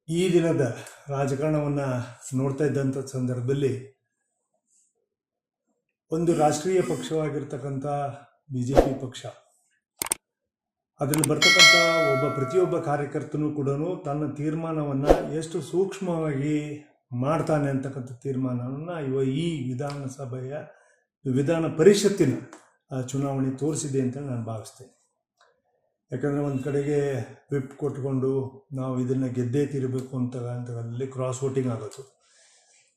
ಈ ದಿನದ ರಾಜಕಾರಣವನ್ನು ನೋಡ್ತಾ ಇದ್ದಂಥ ಸಂದರ್ಭದಲ್ಲಿ ಒಂದು ರಾಷ್ಟ್ರೀಯ ಪಕ್ಷವಾಗಿರ್ತಕ್ಕಂಥ BJP ಪಕ್ಷ, ಅದರಲ್ಲಿ ಬರ್ತಕ್ಕಂಥ ಪ್ರತಿಯೊಬ್ಬ ಕಾರ್ಯಕರ್ತನೂ ಕೂಡ ತನ್ನ ತೀರ್ಮಾನವನ್ನು ಎಷ್ಟು ಸೂಕ್ಷ್ಮವಾಗಿ ಮಾಡ್ತಾನೆ ಅಂತಕ್ಕಂಥ ತೀರ್ಮಾನವನ್ನು ಈ ವಿಧಾನಸಭೆಯ ವಿಧಾನ ಪರಿಷತ್ತಿನ ಚುನಾವಣೆ ತೋರಿಸಿದೆ ಅಂತ ನಾನು ಭಾವಿಸ್ತೇನೆ. ಯಾಕಂದರೆ ಒಂದು ಕಡೆಗೆ ವಿಪ್ ಕೊಟ್ಕೊಂಡು ನಾವು ಇದನ್ನು ಗೆದ್ದೇ ತೀರಬೇಕು ಅಂತಲ್ಲಿ ಕ್ರಾಸ್ ವೋಟಿಂಗ್ ಆಗೋದು.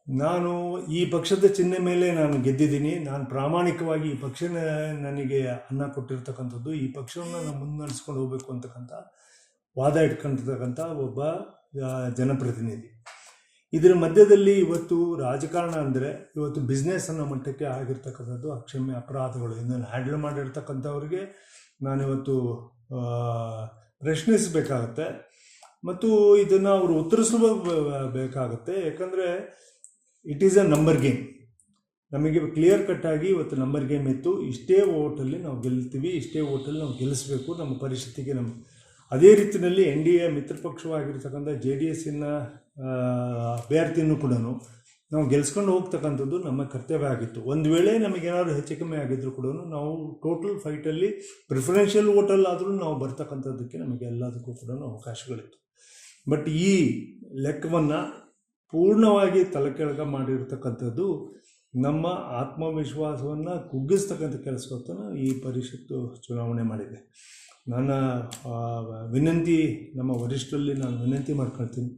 ನಾನು ಈ ಪಕ್ಷದ ಚಿಹ್ನೆ ಮೇಲೆ ನಾನು ಗೆದ್ದಿದ್ದೀನಿ. ನಾನು ಪ್ರಾಮಾಣಿಕವಾಗಿ ಈ ಪಕ್ಷ ನನಗೆ ಅನ್ನ ಕೊಟ್ಟಿರ್ತಕ್ಕಂಥದ್ದು, ಈ ಪಕ್ಷವನ್ನು ನಾನು ಮುನ್ನಡೆಸ್ಕೊಂಡು ಹೋಗಬೇಕು ಅಂತಕ್ಕಂಥ ವಾದ ಇಟ್ಕೊಂಡಿರ್ತಕ್ಕಂಥ ಒಬ್ಬ ಜನಪ್ರತಿನಿಧಿ. ಇದರ ಮಧ್ಯದಲ್ಲಿ ಇವತ್ತು ರಾಜಕಾರಣ ಅಂದರೆ ಇವತ್ತು ಬಿಸ್ನೆಸ್ ಅನ್ನೋ ಮಟ್ಟಕ್ಕೆ ಆಗಿರ್ತಕ್ಕಂಥದ್ದು ಅಕ್ಷಮ್ಯ ಅಪರಾಧಗಳು. ಇದನ್ನು ಹ್ಯಾಂಡಲ್ ಮಾಡಿರ್ತಕ್ಕಂಥವ್ರಿಗೆ ನಾನಿವತ್ತು ಪ್ರಶ್ನಿಸಬೇಕಾಗತ್ತೆ ಮತ್ತು ಇದನ್ನು ಅವರು ಉತ್ತರಿಸಬೇಕಾಗತ್ತೆ. ಯಾಕಂದರೆ it is a number game. ನಮಗೆ ಕ್ಲಿಯರ್ ಕಟ್ಟಾಗಿ ಇವತ್ತು ನಂಬರ್ ಗೇಮ್ ಇತ್ತು. ಇಷ್ಟೇ ಓಟಲ್ಲಿ ನಾವು ಗೆಲ್ತೀವಿ, ಇಷ್ಟೇ ಓಟಲ್ಲಿ ನಾವು ಗೆಲ್ಲಿಸಬೇಕು ನಮ್ಮ ಪರಿಸ್ಥಿತಿಗೆ. ಅದೇ ರೀತಿಯಲ್ಲಿ NDA ಮಿತ್ರಪಕ್ಷವಾಗಿರ್ತಕ್ಕಂಥ JDSನ ಅಭ್ಯರ್ಥಿಯನ್ನು ಕೂಡ ನಾವು ಗೆಲ್ಸ್ಕೊಂಡು ಹೋಗ್ತಕ್ಕಂಥದ್ದು ನಮ್ಮ ಕರ್ತವ್ಯ ಆಗಿತ್ತು. ಒಂದು ವೇಳೆ ನಮಗೇನಾದ್ರು ಹೆಚ್ಚು ಕಮ್ಮಿ ಆಗಿದ್ರು ಕೂಡ ನಾವು ಟೋಟಲ್ ಫೈಟಲ್ಲಿ ಪ್ರಿಫರೆನ್ಷಿಯಲ್ ವೋಟಲ್ಲಾದರೂ ನಾವು ಬರ್ತಕ್ಕಂಥದ್ದಕ್ಕೆ ನಮಗೆ ಎಲ್ಲದಕ್ಕೂ ಕೂಡ ಅವಕಾಶಗಳಿತ್ತು. ಬಟ್ ಈ ಲೆಕ್ಕವನ್ನು ಪೂರ್ಣವಾಗಿ ತಲೆಕೆಳಗ ಮಾಡಿರ್ತಕ್ಕಂಥದ್ದು ನಮ್ಮ ಆತ್ಮವಿಶ್ವಾಸವನ್ನು ಕುಗ್ಗಿಸ್ತಕ್ಕಂಥ ಕೆಲಸವನ್ನು ಈ ಪರಿಷತ್ತು ಚುನಾವಣೆ ಮಾಡಿದೆ. ನನ್ನ ವಿನಂತಿ, ನಮ್ಮ ವರಿಷ್ಠರಲ್ಲಿ ನಾನು ವಿನಂತಿ ಮಾಡ್ಕೊಳ್ತೀನಿ,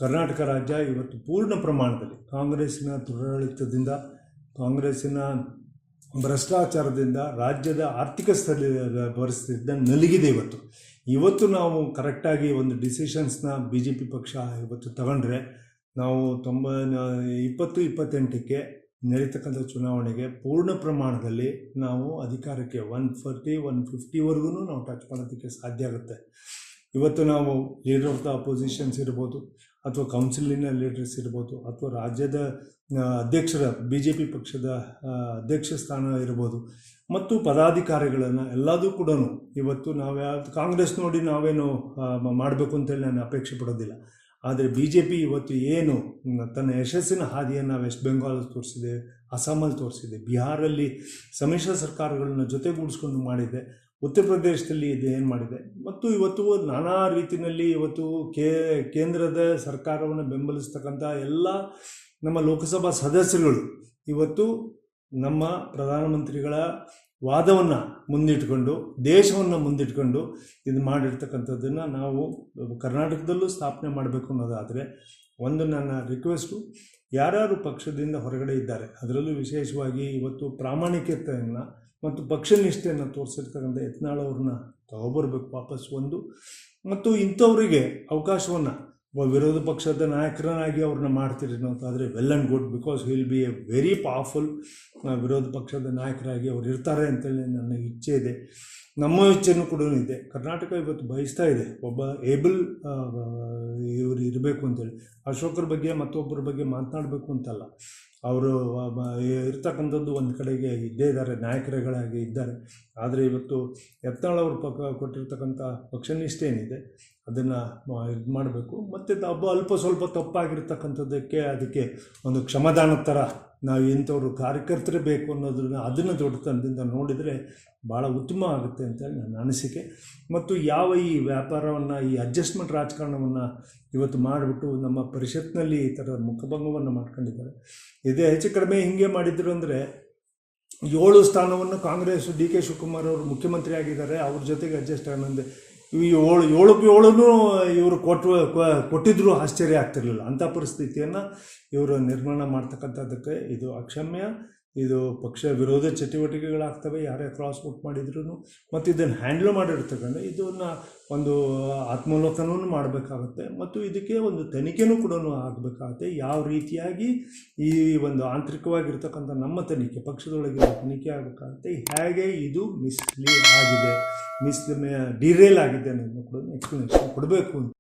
ಕರ್ನಾಟಕ ರಾಜ್ಯ ಇವತ್ತು ಪೂರ್ಣ ಪ್ರಮಾಣದಲ್ಲಿ ಕಾಂಗ್ರೆಸ್ಸಿನ ದುರಾಡಳಿತದಿಂದ, ಕಾಂಗ್ರೆಸ್ಸಿನ ಭ್ರಷ್ಟಾಚಾರದಿಂದ ರಾಜ್ಯದ ಆರ್ಥಿಕ ಪರಿಸ್ಥಿತಿಯಿಂದ ನಲುಗಿದೆ. ಇವತ್ತು ನಾವು ಕರೆಕ್ಟಾಗಿ ಒಂದು ಡಿಸಿಷನ್ಸ್ನ BJP ಪಕ್ಷ ಇವತ್ತು ತಗೊಂಡ್ರೆ ನಾವು 2028ಕ್ಕೆ ನಡೀತಕ್ಕಂಥ ಚುನಾವಣೆಗೆ ಪೂರ್ಣ ಪ್ರಮಾಣದಲ್ಲಿ ನಾವು ಅಧಿಕಾರಕ್ಕೆ 140-150ವರೆಗೂ ನಾವು ಟಚ್ ಮಾಡೋದಕ್ಕೆ ಸಾಧ್ಯ ಆಗುತ್ತೆ. ಇವತ್ತು ನಾವು ಲೀಡರ್ ಆಫ್ ದ ಅಪೋಸಿಷನ್ಸ್ ಇರ್ಬೋದು, ಅಥವಾ ಕೌನ್ಸಿಲಿನ ಲೀಡರ್ಸ್ ಇರ್ಬೋದು, ಅಥವಾ ರಾಜ್ಯದ ಅಧ್ಯಕ್ಷರ BJP ಪಕ್ಷದ ಅಧ್ಯಕ್ಷ ಸ್ಥಾನ ಇರ್ಬೋದು, ಮತ್ತು ಪದಾಧಿಕಾರಿಗಳನ್ನು ಎಲ್ಲದೂ ಕೂಡ ಇವತ್ತು ನಾವು ಕಾಂಗ್ರೆಸ್ ನೋಡಿ ನಾವೇನು ಮಾಡಬೇಕು ಅಂತೇಳಿ ನಾನು ಅಪೇಕ್ಷೆ ಪಡೋದಿಲ್ಲ. ಆದರೆ BJP ಇವತ್ತು ಏನು ತನ್ನ ಯಶಸ್ಸಿನ ಹಾದಿಯನ್ನು ವೆಸ್ಟ್ ಬೆಂಗಾಲ್ ತೋರಿಸಿದೆ, ಅಸ್ಸಾಮಲ್ಲಿ ತೋರಿಸಿದೆ, ಬಿಹಾರಲ್ಲಿ ಸಮ್ಮಿಶ್ರ ಸರ್ಕಾರಗಳನ್ನ ಜೊತೆಗೂಡಿಸ್ಕೊಂಡು ಮಾಡಿದೆ, ಉತ್ತರ ಪ್ರದೇಶದಲ್ಲಿ ಇದು ಏನು ಮಾಡಿದೆ, ಮತ್ತು ಇವತ್ತು ನಾನಾ ರೀತಿಯಲ್ಲಿ ಇವತ್ತು ಕೇಂದ್ರದ ಸರ್ಕಾರವನ್ನು ಬೆಂಬಲಿಸ್ತಕ್ಕಂಥ ಎಲ್ಲ ನಮ್ಮ ಲೋಕಸಭಾ ಸದಸ್ಯರುಗಳು ಇವತ್ತು ನಮ್ಮ ಪ್ರಧಾನಮಂತ್ರಿಗಳ ವಾದವನ್ನು ಮುಂದಿಟ್ಕೊಂಡು, ದೇಶವನ್ನು ಮುಂದಿಟ್ಕೊಂಡು ಇದು ಮಾಡಿರ್ತಕ್ಕಂಥದ್ದನ್ನು ನಾವು ಕರ್ನಾಟಕದಲ್ಲೂ ಸ್ಥಾಪನೆ ಮಾಡಬೇಕು ಅನ್ನೋದಾದರೆ, ಒಂದು ನನ್ನ ರಿಕ್ವೆಸ್ಟು, ಯಾರ್ಯಾರು ಪಕ್ಷದಿಂದ ಹೊರಗಡೆ ಇದ್ದಾರೆ, ಅದರಲ್ಲೂ ವಿಶೇಷವಾಗಿ ಇವತ್ತು ಪ್ರಾಮಾಣಿಕತೆಯನ್ನು ಮತ್ತು ಪಕ್ಷನಿಷ್ಠೆಯನ್ನು ತೋರಿಸಿರ್ತಕ್ಕಂಥ ಯತ್ನಾಳ್ ಅವ್ರನ್ನ ತಗೊಬರ್ಬೇಕು ವಾಪಸ್ ಒಂದು. ಮತ್ತು ಇಂಥವರಿಗೆ ಅವಕಾಶವನ್ನು ವಿರೋಧ ಪಕ್ಷದ ನಾಯಕರನ್ನಾಗಿ ಅವ್ರನ್ನ ಮಾಡ್ತೀರಿ ಅನ್ನೋದಾದರೆ well and good, because will be A very powerful ವಿರೋಧ ಪಕ್ಷದ ನಾಯಕರಾಗಿ ಅವ್ರು ಇರ್ತಾರೆ ಅಂತೇಳಿ ನನ್ನ ಇಚ್ಛೆ ಇದೆ. ನಮ್ಮ ಇಚ್ಛೆನೂ ಕೂಡ ಇದೆ. ಕರ್ನಾಟಕ ಇವತ್ತು ಬಯಸ್ತಾ ಇದೆ ಒಬ್ಬ ಏಬಲ್ ಇವರು ಇರಬೇಕು ಅಂತೇಳಿ. ಅಶೋಕರ ಬಗ್ಗೆ ಮತ್ತೊಬ್ಬರ ಬಗ್ಗೆ ಮಾತನಾಡಬೇಕು ಅಂತಲ್ಲ, ಅವರು ಇರ್ತಕ್ಕಂಥದ್ದು ಒಂದು ಕಡೆಗೆ ಇದ್ದೇ ಇದ್ದಾರೆ, ನಾಯಕರುಗಳಾಗಿ ಇದ್ದಾರೆ. ಆದರೆ ಇವತ್ತು ಯತ್ನಾಳ್ ಅವರು ಕೊಟ್ಟಿರ್ತಕ್ಕಂಥ ಪಕ್ಷನಿಷ್ಠೆ ಏನಿದೆ ಅದನ್ನು ಇದು ಮಾಡಬೇಕು. ಮತ್ತು ಅಲ್ಪ ಸ್ವಲ್ಪ ತಪ್ಪಾಗಿರ್ತಕ್ಕಂಥದ್ದಕ್ಕೆ ಅದಕ್ಕೆ ಒಂದು ಕ್ಷಮಾದಾನದ ಥರ ನಾವು ಇಂಥವ್ರು ಕಾರ್ಯಕರ್ತರೇ ಬೇಕು ಅನ್ನೋದನ್ನು ಅದನ್ನು ದೊಡ್ಡತನದಿಂದ ನೋಡಿದರೆ ಭಾಳ ಉತ್ತಮ ಆಗುತ್ತೆ ಅಂತೇಳಿ ನನ್ನ ಅನಿಸಿಕೆ. ಮತ್ತು ಈ ವ್ಯಾಪಾರವನ್ನು, ಈ ಅಡ್ಜಸ್ಟ್ಮೆಂಟ್ ರಾಜಕಾರಣವನ್ನು ಇವತ್ತು ಮಾಡಿಬಿಟ್ಟು ನಮ್ಮ ಪರಿಷತ್ನಲ್ಲಿ ಈ ಥರದ ಮುಖಭಂಗವನ್ನು ಮಾಡ್ಕೊಂಡಿದ್ದಾರೆ. ಇದೇ ಹೆಚ್ಚು ಕಡಿಮೆ ಹಿಂಗೆ ಮಾಡಿದ್ರು ಅಂದರೆ 7 ಸ್ಥಾನವನ್ನು ಕಾಂಗ್ರೆಸ್ DK ಶಿವಕುಮಾರ್ ಅವರು ಮುಖ್ಯಮಂತ್ರಿ ಆಗಿದ್ದಾರೆ, ಅವ್ರ ಜೊತೆಗೆ ಅಡ್ಜಸ್ಟ್ ಆನಂದೆ ಈ 7ಕ್ಕೆ 7 ಇವರು ಕೊಟ್ಟಿದ್ರೂ ಆಶ್ಚರ್ಯ ಆಗ್ತಿರಲಿಲ್ಲ. ಅಂಥ ಪರಿಸ್ಥಿತಿಯನ್ನು ಇವರು ನಿರ್ಮಾಣ ಮಾಡ್ತಕ್ಕಂಥದ್ದಕ್ಕೆ ಇದು ಅಕ್ಷಮ್ಯ. ಇದು ಪಕ್ಷ ವಿರೋಧ ಚಟುವಟಿಕೆಗಳಾಗ್ತವೆ ಯಾರೇ ಕ್ರಾಸ್ ವೋಟ್ ಮಾಡಿದ್ರು. ಮತ್ತು ಇದನ್ನು ಹ್ಯಾಂಡಲ್ ಮಾಡಿರ್ತಕ್ಕಂಥ ಇದನ್ನು ಒಂದು ಆತ್ಮಾವಲೋಕನೂ ಮಾಡಬೇಕಾಗುತ್ತೆ, ಮತ್ತು ಇದಕ್ಕೆ ಒಂದು ತನಿಖೆನೂ ಕೂಡ ಆಗಬೇಕಾಗುತ್ತೆ. ಯಾವ ರೀತಿಯಾಗಿ ಈ ಒಂದು ಆಂತರಿಕವಾಗಿರ್ತಕ್ಕಂಥ ನಮ್ಮ ತನಿಖೆ, ಪಕ್ಷದೊಳಗಿನ ತನಿಖೆ ಆಗಬೇಕಾಗುತ್ತೆ. ಹೇಗೆ ಇದು ಡಿರೇಲ್ ಆಗಿದೆ ಅನ್ನೋದನ್ನು ಕೂಡ ಎಕ್ಸ್ಪ್ಲನೇಷನ್ ಕೊಡಬೇಕು ಅಂತ